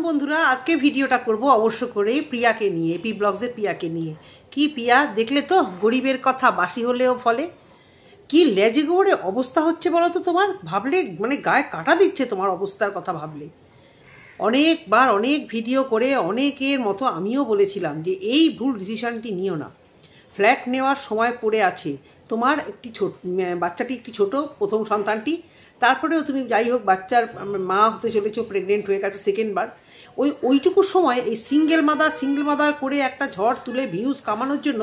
বন্ধুরা, আজকে ভিডিওটা করব অবশ্য করে প্রিয়াকে নিয়ে, পি ব্লগসের প্রিয়াকে নিয়ে। কি প্রিয়া, দেখলে তো গরিবের কথা বাসি হলেও ফলে। কি লেজে গোবরে অবস্থা হচ্ছে বলো তো তোমার, ভাবলে মানে গায়ে কাটা দিচ্ছে তোমার অবস্থার কথা ভাবলে। অনেকবার অনেক ভিডিও করে অনেকের মতো আমিও বলেছিলাম যে এই ভুল ডিসিশনটি নিও না। ফ্ল্যাট নেওয়ার সময় পড়ে আছে তোমার, একটি বাচ্চাটি একটি ছোট, প্রথম সন্তানটি, তারপরেও তুমি যাই হোক বাচ্চার মা হতে চলেছো, প্রেগনেন্ট হয়ে গেছে সেকেন্ডবার। ওইটুকু সময় এই সিঙ্গেল মাদার করে একটা ঝড় তুলে ভিউজ কামানোর জন্য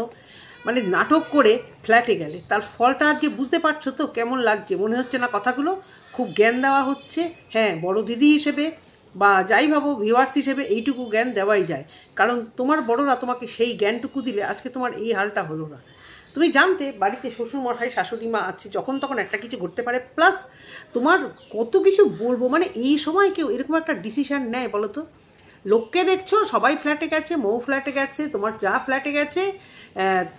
মানে নাটক করে ফ্ল্যাটে গেলে তার ফলটা আজকে বুঝতে পারছো তো কেমন লাগছে? মনে হচ্ছে না কথাগুলো খুব জ্ঞান দেওয়া হচ্ছে? হ্যাঁ, বড় দিদি হিসেবে বা যাই ভাবো ভিউয়ার্স হিসেবে এইটুকু জ্ঞান দেওয়াই যায়, কারণ তোমার বড়রা তোমাকে সেই জ্ঞানটুকু দিলে আজকে তোমার এই হালটা হলো না। তুমি জানতে বাড়িতে শ্বশুরমশাই শাশুড়ি মা আছে, যখন তখন একটা কিছু ঘটতে পারে, প্লাস তোমার কত কিছু বলবো, মানে এই সময় কেউ এরকম একটা ডিসিশন নেয় বলো তো? লোককে দেখছো সবাই ফ্ল্যাটে গেছে, মৌ ফ্ল্যাটে গেছে, তোমার যা ফ্ল্যাটে গেছে,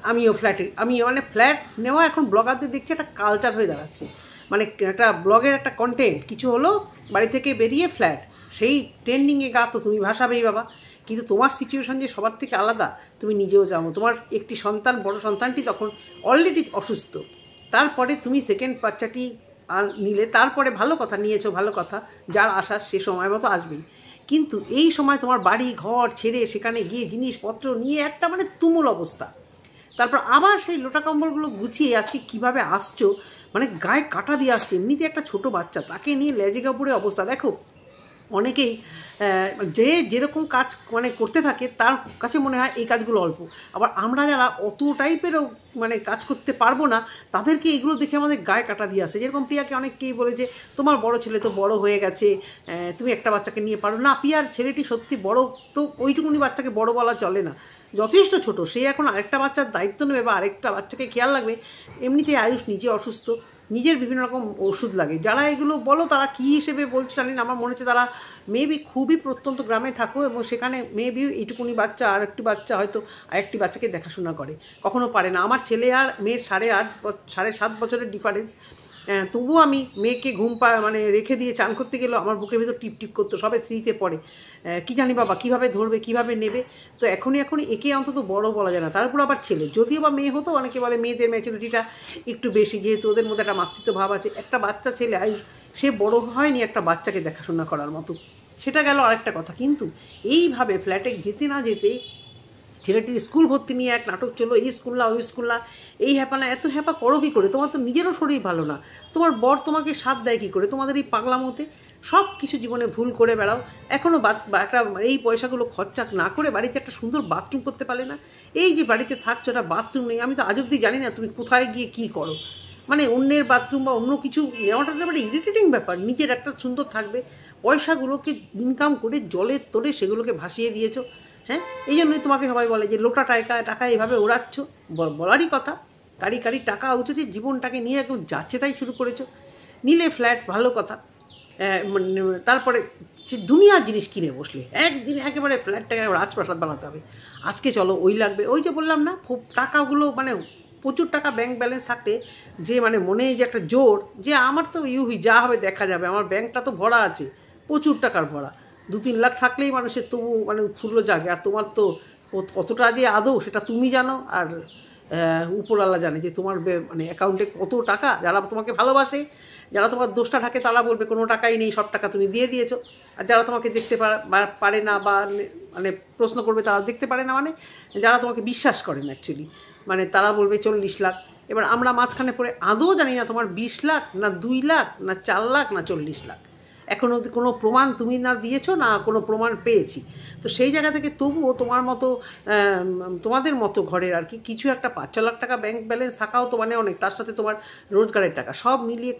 আমিও ফ্ল্যাটে, মানে ফ্ল্যাট নেওয়া এখন ব্লগারদের দেখছি একটা কালচার হয়ে দাঁড়াচ্ছে। মানে একটা ব্লগের একটা কন্টেন্ট, কিছু হলো বাড়ি থেকে বেরিয়ে ফ্ল্যাট, সেই ট্রেন্ডিংয়ে গা তো তুমি ভাসাবেই বাবা। কিন্তু তোমার সিচুয়েশন যে সবার থেকে আলাদা তুমি নিজেও জানো। তোমার একটি সন্তান, বড় সন্তানটি তখন অলরেডি অসুস্থ, তারপরে তুমি সেকেন্ড বাচ্চাটি নিলে, তারপরে ভালো কথা নিয়েছো, ভালো কথা, যার আসার সে সময় মতো আসবেই। কিন্তু এই সময় তোমার বাড়ি ঘর ছেড়ে সেখানে গিয়ে জিনিসপত্র নিয়ে একটা মানে তুমুল অবস্থা, তারপর আবার সেই লোটা কম্বলগুলো গুছিয়ে আজকে কীভাবে আসছো, মানে গায়ে কাটা দিয়ে আসছে। এমনিতে একটা ছোট বাচ্চা, তাকে নিয়ে লেজে কাপড়ে অবস্থা দেখো। অনেকেই যে যেরকম কাজ মানে করতে থাকে তার কাছে মনে হয় এই কাজগুলো অল্প, আবার আমরা যারা অত টাইপেরও মানে কাজ করতে পারবো না তাদেরকে এগুলো দেখে আমাদের গায়ে কাটা দিয়ে আসে। যেরকম প্রিয়াকে অনেককেই বলেছে তোমার বড় ছেলে তো বড় হয়ে গেছে, তুমি একটা বাচ্চাকে নিয়ে পারো না। প্রিয়ার ছেলেটি সত্যি বড়, তো ওইটুকুনি বাচ্চাকে বড় বলা চলে না, যথেষ্ট ছোট। সে এখন আরেকটা বাচ্চার দায়িত্ব নেবে বা আরেকটা বাচ্চাকে খেয়াল রাখবে। এমনিতে আয়ুষ নিজে অসুস্থ, নিজের বিভিন্ন রকম ওষুধ লাগে। যারা এগুলো বলো তারা কী হিসেবে বলছে জানি না, আমার মনে হচ্ছে তারা মেবি খুবই প্রত্যন্ত গ্রামে থাকো এবং সেখানে মেবি এইটুকুনি বাচ্চা আর একটি বাচ্চা হয়তো আরেকটি বাচ্চাকে দেখাশোনা করে, কখনো পারে না। আমার ছেলে আর মেয়ের 7.5 বছরের ডিফারেন্স, তবুও আমি মেয়েকে মানে রেখে দিয়ে চান করতে গেলেও আমার বুকের ভেতর টিপ টিপ করতো। সবে 3তে পড়ে, কি জানি বাবা কীভাবে ধরবে কীভাবে নেবে। তো এখনই একে অন্তত বড় বলা যায় না, তারপর আবার ছেলে। যদিও বা মেয়ে হতো, অনেকে বলে মেয়েদের ম্যাচুরিটিটা একটু বেশি, যেহেতু ওদের মধ্যে একটা মাতৃত্ব ভাব আছে। একটা বাচ্চা ছেলে সে বড় হয়নি একটা বাচ্চাকে দেখাশোনা করার মতো, সেটা গেল আরেকটা কথা। কিন্তু এইভাবে ফ্ল্যাটে যেতে না যেতেই ছেলেটির স্কুল ভর্তি নিয়ে এক নাটক চলো, এই স্কুল না ওই স্কুল না, এই হ্যাপা না। এত হ্যাপা করো কী করে? তোমার তো নিজেরও শরীর ভালো না, তোমার বর তোমাকে সাথ দেয় কী করে? তোমাদের এই পাগলামোতে সব কিছু জীবনে ভুল করে বেড়াও, এখনও একটা এই পয়সাগুলো খরচা না করে বাড়িতে একটা সুন্দর বাথরুম করতে পারলে না। এই যে বাড়িতে থাকছো, একটা বাথরুম নেই, আমি তো আজ অব্দি জানি না তুমি কোথায় গিয়ে কী করো। মানে অন্যের বাথরুম বা অন্য কিছু নেওয়াটা একটা ইরিটেটিং ব্যাপার। নিজের একটা সুন্দর থাকবে, পয়সাগুলোকে ইনকাম করে জলের তোরে সেগুলোকে ভাসিয়ে দিয়েছো। হ্যাঁ, এই জন্যই তোমাকে সবাই বলে যে লোটা টাকা এইভাবে ওড়াচ্ছ। বলারই কথা, কারি টাকা উঠেছে, জীবনটাকে নিয়ে একদম যাচ্ছে তাই শুরু করেছো। নিলে ফ্ল্যাট, ভালো কথা, তারপরে সে দুনিয়ার জিনিস কিনে বসলে, একদিন একেবারে ফ্ল্যাটটাকে রাজপ্রাসাদ বানাতে হবে। আজকে চলো ওই লাগবে, ওই যে বললাম না, টাকাগুলো মানে প্রচুর টাকা ব্যাংক ব্যালেন্স থাকতে যে মানে মনে যে একটা জোর যে আমার তো যা হবে দেখা যাবে, আমার ব্যাংকটা তো ভরা আছে, প্রচুর টাকার ভরা। 2-3 লাখ থাকলেই মানুষের তবু মানে উৎফুল্ল জাগে। আর তোমার তো কতটা যে আদৌ সেটা তুমি জানো, আর উপরওয়ালা জানে যে তোমার মানে অ্যাকাউন্টে কত টাকা। যারা তোমাকে ভালোবাসে, যারা তোমার দোষটা থাকে, তারা বলবে কোনো টাকাই নেই, সব টাকা তুমি দিয়ে দিয়েছো। আর যারা তোমাকে দেখতে পারে না বা মানে প্রশ্ন করবে, তারা দেখতে পারে না, মানে যারা তোমাকে বিশ্বাস করে না অ্যাকচুয়ালি, মানে তারা বলবে 40 লাখ। এবার আমরা মাঝখানে পড়ে আদৌ জানি না তোমার 20 লাখ না 2 লাখ না 4 লাখ না 40 লাখ। এখন অবধি কোনো প্রমাণ তুমি না দিয়েছো না কোনো প্রমাণ পেয়েছি। তো সেই জায়গা থেকে তবুও তোমাদের মতো ঘরের আর কি কিছু একটা 5-6 লাখ টাকা ব্যাংক ব্যালেন্স থাকাও তো মানে অনেক, তার সাথে তোমার রোজগারের টাকা সব মিলিয়ে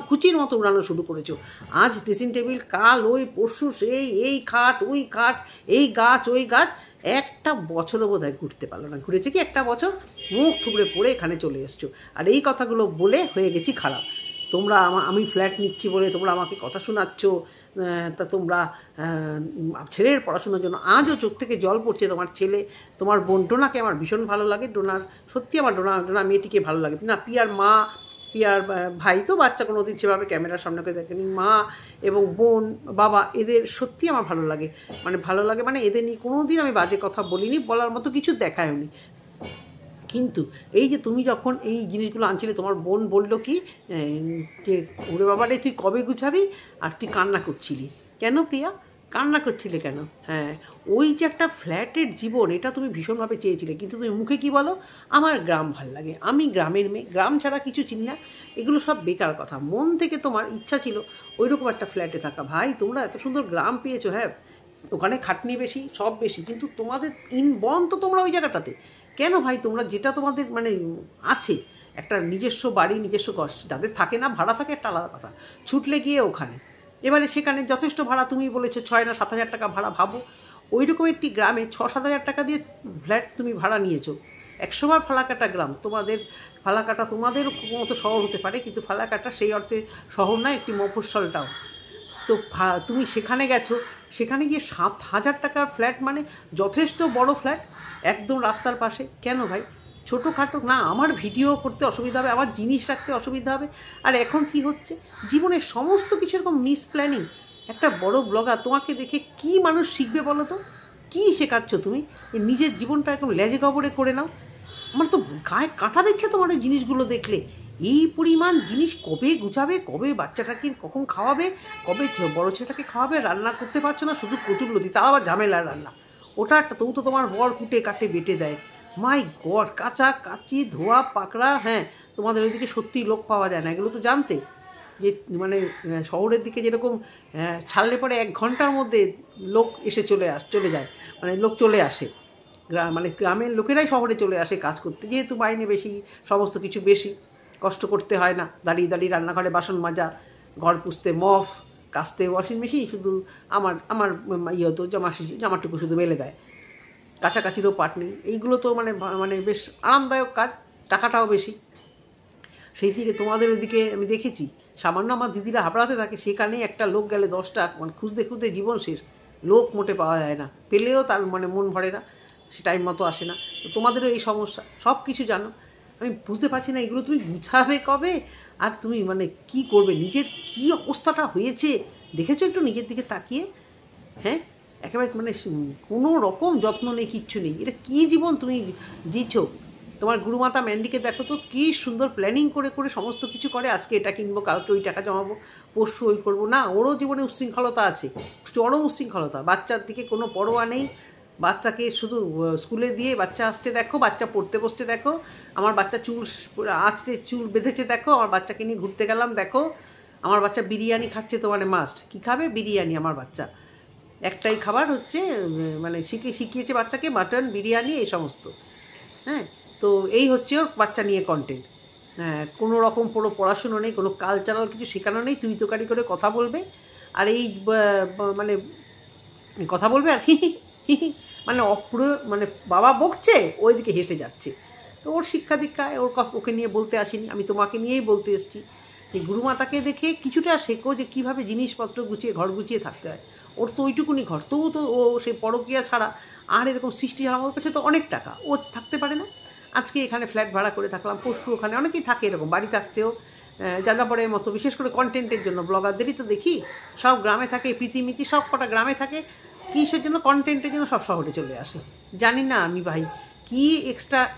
খুচির মতো উড়ানো শুরু করেছো। আজ ড্রেসিং টেবিল, কাল ওই, পরশু সেই, এই খাট ওই খাট, এই গাছ ওই গাছ। একটা বছরও বোধহয় ঘুরতে পারলো না, ঘুরেছে কি একটা বছর, মুখ থুবড়ে পড়ে এখানে চলে এসছো। আর এই কথাগুলো বলে হয়ে গেছি খারাপ। তোমরা আমি ফ্ল্যাট নিচ্ছি বলে তোমরা আমাকে কথা শোনাচ্ছ, তা তোমরা ছেলের পড়াশোনার জন্য আজও চোখ থেকে জল পড়ছে তোমার ছেলে। তোমার বোন ডোনাকে আমার ভীষণ ভালো লাগে, ডোনার সত্যি আমার ডোনা মেয়েটিকে ভালো লাগে না। পিয়ার মা প্রিয়ার ভাই তো বাচ্চা কোনোদিন সেভাবে ক্যামেরার সামনে করে দেখেনি, মা এবং বোন বাবা এদের সত্যি আমার ভালো লাগে, মানে এদের নিয়ে কোনোদিন আমি বাজে কথা বলিনি, বলার মতো কিছু দেখায়নি। কিন্তু এই যে তুমি যখন এই জিনিসগুলো আনছিলে, তোমার বোন বললো কি যে ওরে বাবারে তুই কবে গুছাবি, আর তুই কান্না করছিলি কেন প্রিয়া, কান্না করছিলে কেন? হ্যাঁ, ওই যে একটা ফ্ল্যাটের জীবন, এটা তুমি ভীষণভাবে চেয়েছিলে, কিন্তু তুমি মুখে কি বলো, আমার গ্রাম ভাল লাগে, আমি গ্রামের মেয়ে, গ্রাম ছাড়া কিছু চিনি না, এগুলো সব বেকার কথা। মন থেকে তোমার ইচ্ছা ছিল ওইরকম একটা ফ্ল্যাটে থাকা। ভাই তোমরা এত সুন্দর গ্রাম পেয়েছো, হ্যাঁ ওখানে খাটনি বেশি, সব বেশি, কিন্তু তোমাদের ইনবর্ন তো তোমরা ওই জায়গাটাতে। কেন ভাই তোমরা যেটা তোমাদের মানে আছে একটা নিজস্ব বাড়ি, নিজস্ব যাদের থাকে না, ভাড়া থাকে একটা আলাদা কথা, ছুটলে গিয়ে ওখানে, এবারে সেখানে যথেষ্ট ভাড়া, তুমি বলেছো 6 না 7 হাজার টাকা ভাড়া, ভাবো ওইরকম একটি গ্রামে 6-7 হাজার টাকা দিয়ে ফ্ল্যাট তুমি ভাড়া নিয়েছো। 100বার ফালাকাটা গ্রাম, তোমাদের ফালাকাটা তোমাদের মতো শহর হতে পারে, কিন্তু ফালাকাটা সেই অর্থে শহর নয়, একটি মফস্বলটাও। তো তুমি সেখানে গেছো, সেখানে গিয়ে 7,000 টাকার ফ্ল্যাট, মানে যথেষ্ট বড় ফ্ল্যাট, একদম রাস্তার পাশে। কেন ভাই, ছোটোখাটো না, আমার ভিডিও করতে অসুবিধা হবে, আমার জিনিস রাখতে অসুবিধা হবে। আর এখন কি হচ্ছে, জীবনের সমস্ত কিছু এরকম মিস প্ল্যানিং। একটা বড় ব্লগার, তোমাকে দেখে কি মানুষ শিখবে বলো তো, কী শেখাচ্ছ তুমি? নিজের জীবনটা একদম লেজে গবরে করে নাও। আমার তো গায়ে কাঁটা দিচ্ছে তোমার ওই জিনিসগুলো দেখলে। এই পরিমাণ জিনিস কবে গুছাবে, কবে বাচ্চাটাকে কখন খাওয়াবে, কবে বড় ছেলেটাকে খাওয়াবে, রান্না করতে পারছো না, শুধু প্রচুর লতি, তাও আবার ঝামেলার রান্না। ওটা একটা তবু তো তোমার বর কুটে কাটে বেটে দেয়। মাই গড, কাঁচা কাচি ধোয়া পাকড়া। হ্যাঁ, তোমাদের ওইদিকে সত্যিই লোক পাওয়া যায় না, এগুলো তো জানতে। যে মানে শহরের দিকে যেরকম ছাড়লে পরে 1 ঘন্টার মধ্যে লোক এসে চলে যায়, মানে লোক চলে আসে, মানে গ্রামের লোকেরাই শহরে চলে আসে কাজ করতে, যেহেতু মাইনে বেশি, সমস্ত কিছু বেশি, কষ্ট করতে হয় না, দাঁড়িয়ে দাঁড়িয়ে রান্নাঘরে বাসন মাজা, ঘর পুছতে মফ, কাচতে ওয়াশিং মেশিন, শুধু আমার ইয়ে তো জামাটুকু শুধু মেলে দেয়, কাছাকাছিরও পাট নেই। এইগুলো তো মানে বেশ আরামদায়ক কাজ, টাকাটাও বেশি। সেই থেকে তোমাদের ওইদিকে আমি দেখেছি, সামান্য আমার দিদিরা হাবড়াতে থাকে, সেখানে একটা লোক গেলে 10টা, মানে খুঁজতে খুঁজতে জীবন শেষ, লোক মোটে পাওয়া যায় না, পেলেও তার মানে মন ভরে না, সে টাইম মতো আসে না। তো তোমাদেরও এই সমস্যা, সব কিছু জানো, আমি বুঝতে পারছি না এগুলো তুমি গুছাবে কবে, আর তুমি মানে কি করবে, নিজের কি অবস্থাটা হয়েছে দেখেছো একটু নিজের দিকে তাকিয়ে? হ্যাঁ, একেবারে মানে কোনো রকম যত্ন নেই, কিচ্ছু নেই, এটা কী জীবন তুমি জিছো? তোমার গুরুমাতা ম্যান্ডিকে দেখো তো, কী সুন্দর প্ল্যানিং করে করে সমস্ত কিছু করে, আজকে এটা কিনবো, কালকে ওই টাকা জমাবো, পরশু ওই করবো। না, ওরও জীবনে উচ্ছৃঙ্খলতা আছে, চরম উচ্ছৃঙ্খলতা, বাচ্চার দিকে কোনো পরোয়া নেই, বাচ্চাকে শুধু স্কুলে দিয়ে বাচ্চা আসছে দেখো, বাচ্চা পড়তে বসতে দেখো, আমার বাচ্চা চুল বেঁধেছে দেখো, আমার বাচ্চাকে নিয়ে ঘুরতে গেলাম দেখো, আমার বাচ্চা বিরিয়ানি খাচ্ছে, তো মানে মাস্ট কী খাবে, বিরিয়ানি। আমার বাচ্চা একটাই খাবার হচ্ছে, মানে শিখিয়েছে বাচ্চাকে মাটন, বিরিয়ানি, এই সমস্ত। হ্যাঁ, তো এই হচ্ছে ওর বাচ্চা নিয়ে কন্টেন্ট। হ্যাঁ, কোনো রকম পুরো পড়াশুনো নেই, কোনো কালচারাল কিছু শেখানো নেই, তুই তোকারি করে কথা বলবে, আর এই মানে কথা বলবে আর মানে মানে বাবা বকছে, ওইদিকে হেসে যাচ্ছে। তো ওর শিক্ষা দীক্ষায় ওকে নিয়ে বলতে আসিনি, আমি তোমাকে নিয়েই বলতে এসেছি যে গুরুমাতাকে দেখে কিছুটা শেখো, যে কীভাবে জিনিসপত্র গুছিয়ে ঘর গুছিয়ে থাকতে হয়। ওর তো ওইটুকুনি ঘর, তবু তো ও সেই পরকীয়া ছাড়া আর এরকম সৃষ্টি ছাড়া, আমার কাছে তো অনেক টাকা, ও থাকতে পারে না। আজকে এখানে ফ্ল্যাট ভাড়া করে থাকলাম, পরশু ওখানে, অনেকেই থাকে এরকম বাড়ি থাকতেও যাযাবরের মতো, বিশেষ করে কন্টেন্টের জন্য। ব্লগারদেরই তো দেখি সব গ্রামে থাকে, প্রীতিমিতি সব কটা গ্রামে থাকে, কিসের জন্য, কন্টেন্টের জন্য সব শহরে চলে আসে। জানি না আমি ভাই কি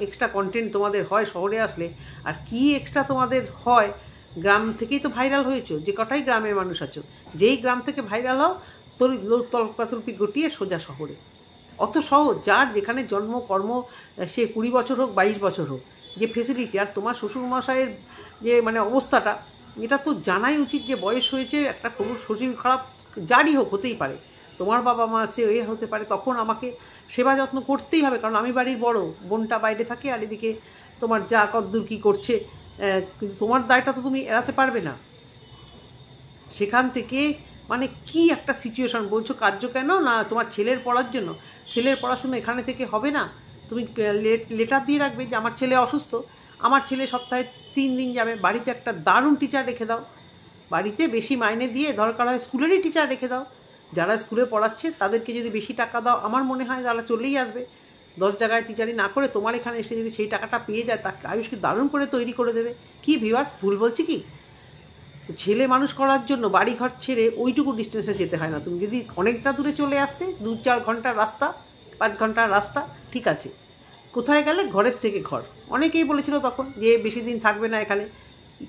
এক্সট্রা কন্টেন্ট তোমাদের হয় শহরে আসলে, আর কি এক্সট্রা তোমাদের হয়। গ্রাম থেকেই তো ভাইরাল হয়েছো, যে কটাই গ্রামের মানুষ আছো, যেই গ্রাম থেকে ভাইরাল হও তলপি গটিয়ে সোজা শহরে। অত সহজ, যার যেখানে জন্ম কর্ম, সে 20 বছর হোক 22 বছর হোক, যে ফেসিলিটি। আর তোমার শ্বশুরমশাইয়ের যে মানে অবস্থাটা, এটা তো জানাই উচিত, যে বয়স হয়েছে, একটা কোনো শরীর খারাপ যারই হোক, হতেই পারে, তোমার বাবা মা আছে, এ হতে পারে, তখন আমাকে সেবা যত্ন করতেই হবে, কারণ আমি বাড়ির বড়, বোনটা বাইরে থাকে, আর এদিকে তোমার যা কদ্দূর কী করছে, কিন্তু তোমার দায়টা তো তুমি এড়াতে পারবে না। সেখান থেকে মানে কি একটা সিচুয়েশন, বলছো কার্য কেন না, তোমার ছেলের পড়ার জন্য, ছেলের পড়াশুনো এখানে থেকে হবে না, তুমি লেটার দিয়ে রাখবে যে আমার ছেলে অসুস্থ, আমার ছেলে সপ্তাহে 3 দিন যাবে, বাড়িতে একটা দারুণ টিচার রেখে দাও, বাড়িতে বেশি মাইনে দিয়ে দরকার হয় স্কুলেরই টিচার রেখে দাও, যারা স্কুলে পড়াচ্ছে তাদেরকে যদি বেশি টাকা দাও, আমার মনে হয় তারা চলেই আসবে। 10 জায়গায় টিচারি না করে তোমার এখানে এসে যদি সেই টাকাটা পেয়ে যায়, তাকে আয়ুষকে দারুণ করে তৈরি করে দেবে। কি ভিউয়ার্স, ভুল বলছি কি? ছেলে মানুষ করার জন্য বাড়ি ঘর ছেড়ে ওইটুকু ডিস্টেন্সে যেতে হয় না। তুমি যদি অনেকটা দূরে চলে আসতে, 2-4 ঘন্টার রাস্তা, 5 ঘন্টার রাস্তা, ঠিক আছে, কোথায় গেলে ঘরের থেকে ঘর। অনেকেই বলেছিল তখন যে বেশি দিন থাকবে না এখানে,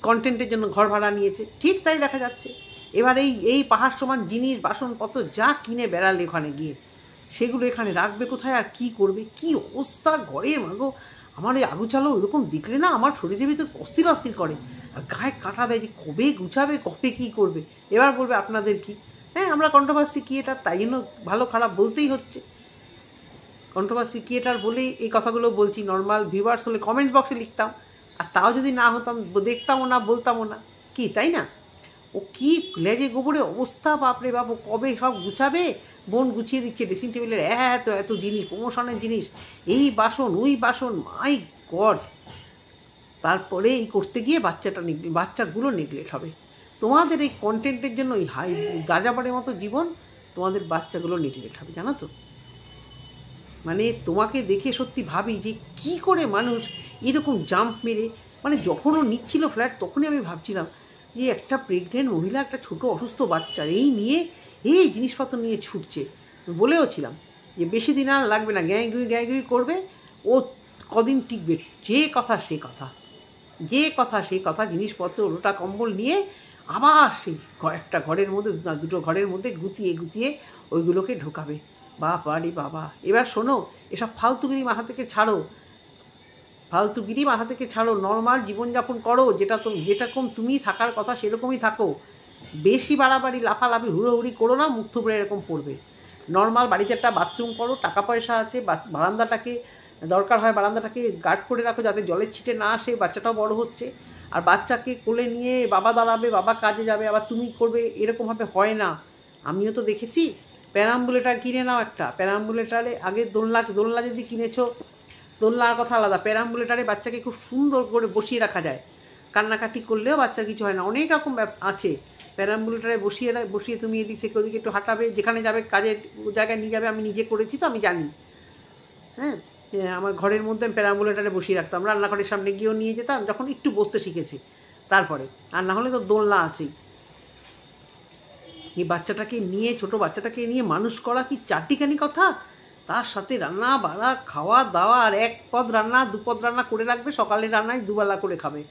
কন্টেন্টের জন্য ঘর ভাড়া নিয়েছে, ঠিক তাই দেখা যাচ্ছে। এবার এই পাহাড় সমান জিনিস, বাসনপত্র যা কিনে বেড়ালে ওখানে গিয়ে, সেগুলো এখানে রাখবে কোথায় আর কি করবে? কি অবস্থা ঘরে মাগো! আমার এই আগুচালো এরকম দেখলে না আমার শরীরে ভিতর অস্থির অস্থির করে, আর গায়ে কাঁটা দেয় যে কবে গুছাবে, কবে কি করবে। এবার বলবে আপনাদের কি? হ্যাঁ, আমরা কন্ট্রোভার্সি ক্রিয়েটার, তাই জন্য ভালো খারাপ বলতেই হচ্ছে। কন্ট্রোভার্সি ক্রিয়েটার বলেই এই কথাগুলো বলছি। নর্মাল ভিউয়ার্স হলে কমেন্ট বক্সে লিখতাম, আর তাও যদি না হতাম, দেখতামও না, বলতামও না, কি তাই না? ও কি লেজে গোবরে অবস্থা, বাপরে বাপ! ও কবে সব গুছাবে? বোন গুছিয়ে দিচ্ছে ড্রেসিং টেবিলের এত এত জিনিস, প্রমোশনের জিনিস, এই বাসন ওই বাসন, মাই গড! তারপরে এই করতে গিয়ে বাচ্চাগুলো নেগলেক্ট হবে। তোমাদের এই কন্টেন্টের জন্য ওই গাজাবারের মতো জীবন, তোমাদের বাচ্চাগুলো নেগলেক্ট হবে, জানো তো? মানে তোমাকে দেখে সত্যি ভাবি যে কি করে মানুষ এরকম জাম্প মেরে, মানে যখন ও নিচ্ছিল ফ্ল্যাট, তখনই আমি ভাবছিলাম যে একটা প্রেগনেন্ট মহিলা, একটা ছোট অসুস্থ বাচ্চা এই জিনিসপত্র নিয়ে ছুটছে। বলেও ছিলাম যে বেশি দিন আর লাগবে না, গ্যাঁগুই করবে, ও কদিন টিকবে। যে কথা সে কথা, জিনিসপত্র ওটা কম্বল নিয়ে আবার সেই একটা ঘরের মধ্যে, দুটো ঘরের মধ্যে গুতিয়ে ওইগুলোকে ঢোকাবে। বাবা রে বাবা! এবার শোনো, এসব ফালতুগিরি মাথা থেকে ছাড়ো, নর্মাল জীবনযাপন করো, যেরকম তুমি থাকার কথা সেরকমই থাকো। বেশি বাড়াবাড়ি, লাফালাফি, হুড়োহুড়ি করো না, মুখ থুবড়ে এরকম পড়বে। নর্মাল বাড়িতে একটা বাথরুম করো, টাকা পয়সা আছে, বারান্দাটাকে দরকার হয় বারান্দাটাকে গার্ড করে রাখো যাতে জলের ছিটে না আসে। বাচ্চাটাও বড় হচ্ছে, আর বাচ্চাকে কোলে নিয়ে বাবা দাঁড়াবে, বাবা কাজে যাবে, আবার তুমি করবে, এরকমভাবে হয় না। আমিও তো দেখেছি। প্যারাম্বুলেটার কিনে নাও একটা, প্যারাম্বুলেটারে আগে দোলনা যদি কিনেছো, দোলনার কথা আলাদা, প্যারাম্বুলেটারে বাচ্চাকে খুব সুন্দর করে বসিয়ে রাখা যায়, কান্নাকাটি করলেও বাচ্চার কিছু হয় না। অনেক রকম আছে। প্যারাম্বুলেটারে বসিয়ে তুমি এদিক থেকে ওদিকে একটু হাঁটাবে, যেখানে যাবে কাজের জায়গায় নিয়ে যাবে। আমি নিজে করেছি তো, আমি জানি। হ্যাঁ, আমার ঘরের মধ্যে আমি প্যারাম্বুলেটারে বসিয়ে রাখতাম, রান্নাঘরের সামনে গিয়েও নিয়ে যেতাম যখন একটু বসতে শিখেছি। তারপরে আর না হলে তো দোলনা আছেই। এই ছোট বাচ্চাটাকে নিয়ে মানুষ করা কি চারটিখানি কথা? তার সাথে রান্না বাড়া, খাওয়া দাওয়া, আর 1 পদ রান্না 2 পদ রান্না করে রাখবে, সকালে রান্নায় 2 বেলা করে খাবে।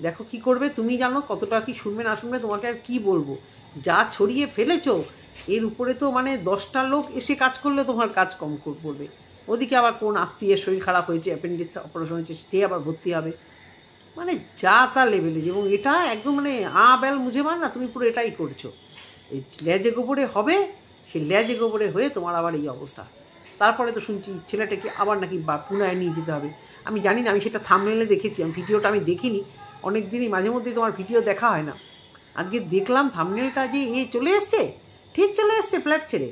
দেখো কি করবে, তুমি জানো কতটা কি শুনবে না শুনবে, তোমাকে আর কি বলবো। যা ছড়িয়ে ফেলেছো, এর উপরে তো মানে 10টা লোক এসে কাজ করলে তোমার কাজ কম পড়বে। ওদিকে আবার কোন আত্মীয়ের শরীর খারাপ হয়েছে, অ্যাপেন্ডিক্স অপারেশন হয়েছে, সে আবার ভর্তি হবে, মানে যা তা লেভেলে। এবং এটা একদম মানে বেল মুঝে মার না, তুমি পুরো এটাই করছো। এই লেজে গোবরে হবে, সে লেজে গোবরে হয়ে তোমার আবার এই অবস্থা। তারপরে তো শুনছি ছেলেটাকে আবার নাকি পুনায় নিয়ে যেতে হবে। আমি জানি না, আমি সেটা থাম্বনেইলে দেখেছি, আমি ভিডিওটা আমি দেখিনি। অনেক দিনই মাঝে মধ্যেই তোমার ভিডিও দেখা হয় না। আজকে দেখলাম থাম্বনেইলটা যে চলে এসছে, ঠিক চলে এসছে ফ্ল্যাট ছেড়ে।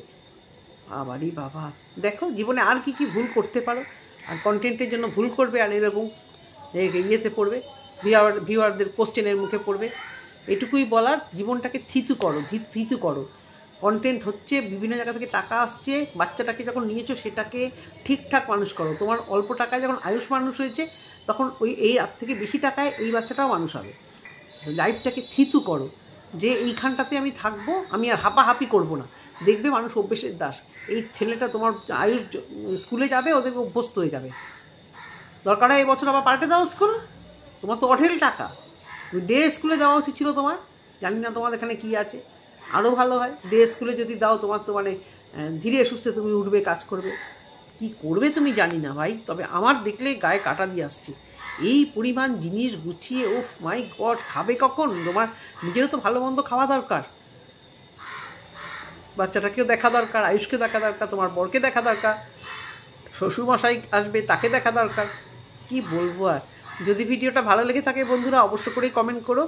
বাবারই বাবা! দেখো জীবনে আর কি কি ভুল করতে পারো, আর কন্টেন্টের জন্য ভুল করবে, আর এরকম ইয়েতে পড়বে, ভিউয়ারদের কোশ্চেনের মুখে পড়বে। এটুকুই বলার, জীবনটাকে থিতু করো। কন্টেন্ট হচ্ছে, বিভিন্ন জায়গা থেকে টাকা আসছে, বাচ্চাটাকে যখন নিয়েছো সেটাকে ঠিকঠাক মানুষ করো। তোমার অল্প টাকায় যখন আয়ুষ মানুষ হয়েছে, তখন এই আর থেকে বেশি টাকায় এই বাচ্চাটাও মানুষ হবে। লাইফটাকে থিতু করো, যে এইখানটাতে আমি থাকবো, আমি আর হাঁপাহাঁপি করবো না। দেখবে মানুষ অভ্যেসের দাস। এই ছেলেটা তোমার আয়ুষ স্কুলে যাবে, ওদের অভ্যস্ত হয়ে যাবে। দরকার হয় এই বছর আবার পাল্টে দাও স্কুল, তোমার তো অঢেল টাকা, ডে স্কুলে দেওয়া উচিত ছিল তোমার। জানি না তোমার এখানে কি আছে, আরও ভালো হয় ডে স্কুলে যদি দাও। তোমার তো মানে ধীরে সুস্থে তুমি উঠবে, কাজ করবে, কি করবে তুমি জানি না ভাই। তবে আমার দেখলে গায়ে কাটা দিয়ে আসছে, এই পরিমাণ জিনিস গুছিয়ে, ও মাই গড! খাবে কখন? তোমার নিজেরও তো ভালো মন্দ খাওয়া দরকার, বাচ্চাটাকেও দেখা দরকার, আয়ুষকে দেখা দরকার, তোমার বরকে দেখা দরকার, শ্বশুরমশাই আসবে তাকে দেখা দরকার। কি বলবো আর। যদি ভিডিওটা ভালো লেগে থাকে বন্ধুরা, অবশ্য করেই কমেন্ট করো।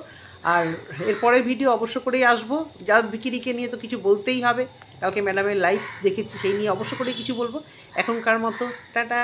আর এরপরের ভিডিও অবশ্য করেই আসবো, যা বিকিরিকে নিয়ে তো কিছু বলতেই হবে। কালকে ম্যাডামের লাইভ দেখেছি, সেই নিয়ে অবশ্য করেই কিছু বলবো। এখনকার মতো টাটা।